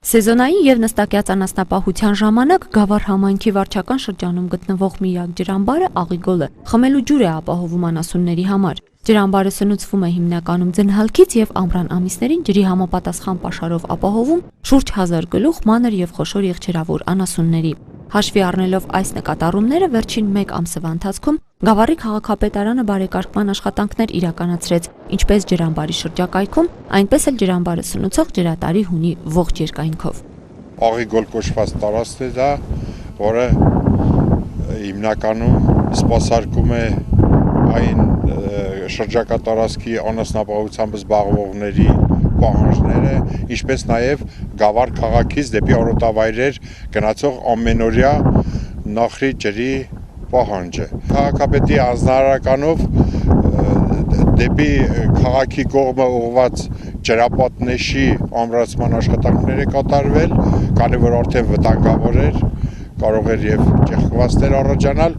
Սեզոնային եւ նստակյաց անասնապահության ժամանակ Գավառ համայնքի վարչական շրջանում գտնվող միակ ջրամբարը Աղիգոլը խմելու ջուր է ապահովում անասունների համար։ Ջրամբարը սնուցվում է հիմնականում ձնհալքից եւ ամռան ամիսներին ջրի համապատասխան պաշարով ապահովում շուրջ 1000 գլուխ մանր եւ խոշոր եղջերավոր անասունների։ Հաշվի առնելով այս նկատառումները վերջին 1 ամսվա ընթացքում Գավառի քաղաքապետարանը բարեկարգման աշխատանքներ իրականացրեց ինչպես ջրամբարի շրջակայքում, այնպես էլ ջրամբարը սնուցող ջրատարի հունի ողջ երկայնքով։ Աղիգոլ կոչված տարածքն է դա, որը հիմնականում սպասարկում է այն շրջակա տարածքի անասնապահությամբ զբաղվողների պահանջները, ինչպես նաև Գավառ քաղաքից դեպի արոտավայրեր գնացող ամենօրյա նախրի ջրի պահանջը։ Քաղաքապետի հանձնարարականով դեպի քաղաքի կողմը ուղղված ջրապատնեշի ամրացման աշխատանքներ է կատարվել, քանի որ արդեն վտանգավոր էր, կարող էր եւ ճեղքվածքներ առաջանալ,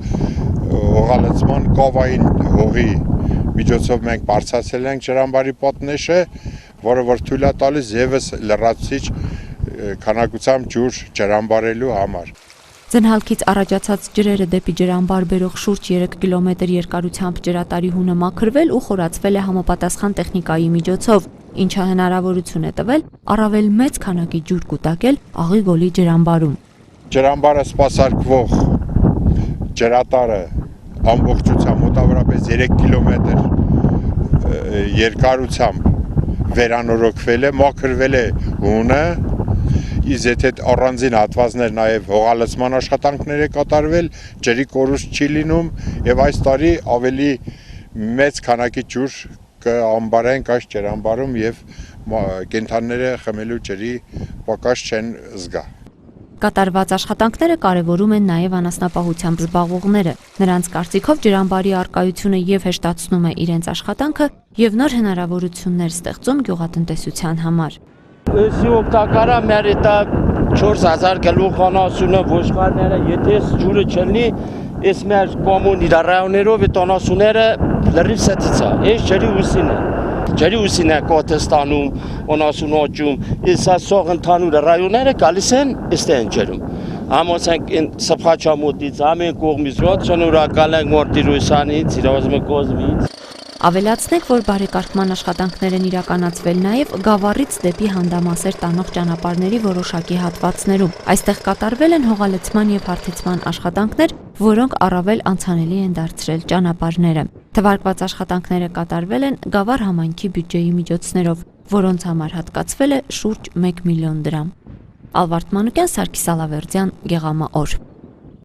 հողալցման կավային հողի միջոցով մենք բարձրացել ենք ջրամբարի պատնեշը, որը որ թույլ է տալիս եւս լրացուցիչ քանակությամբ ջուր ջրամբարելու համար։ Ձնհալքից առաջացած ջրերը դեպի ջրամբար բերող շուրջ 3 կիլոմետր երկարությամբ ջրատարի հունը մաքրվել ու խորացվել է համապատասխան տեխնիկայի միջոցով, ինչը հնարավորություն է տվել առավել մեծ քանակի ջուր կուտակել Աղիգոլի ջրամբարում։ Ջրամբարը սպասարկվող ջրատարը ամբողջությամբ մոտավորապես 3 կիլոմետր երկարությամբ վերանորոգվել է, մաքրվել է հունը, իսկ եթե առանձին հատվածներ նաև հողալցման աշխատանքներ է կատարվել, ջրի կորուստ չի լինում եւ այս տարի ավելի մեծ քանակի ջուր կամբարենք այս ջրամբարում եւ կենդանիները խմելու ջրի պակաս չեն զգա։ Կատարված աշխատանքները կարևորում են նաև անասնապահությամբ զբաղվողները։ Նրանց կարծիքով ջրամբարի առկայությունը եւ հեշտացնում է իրենց աշխատանքը եւ նոր հնարավորություններ ստեղծում գյուղատնտեսության համար։ Ըսի օգտակարա մեր դա 4000 գլուխ անասունը ոչխարները, եթե ջուրը չլինի, այս մեր կոմունի ռայոններով տոնասուները լրիվ սեցիցա, այս ջրի ուսին է։ Ջրի ուսին է կոտստանում, անասուն օջում, իսկ սող ընդհանուր ռայոնները գալիս են այստեղ ջրում։ Ամոսենք սփախչամուտից, ամեն կողմից շնորհակալ ենք մորտիրուսանից, իրավազմ կոզմից։ Ավելացնենք, որ բարեկարգման աշխատանքներ են իրականացվել նաև Գավառից դեպի Հանդամասեր տանող ճանապարհների որոշակի հատվածներում։ Այստեղ կատարվել են հողալցման եւ հարթեցման աշխատանքներ, որոնք առավել անցանելի են դարձրել ճանապարհները։ Թվարկված աշխատանքները կատարվել են Գավառ համայնքի բյուջեի միջոցներով, որոնց համար հատկացվել է շուրջ 1 միլիոն դրամ։ Ալվարդ Մանուկյան, Սարգիս Ալավերդյան, Գեղամա օր։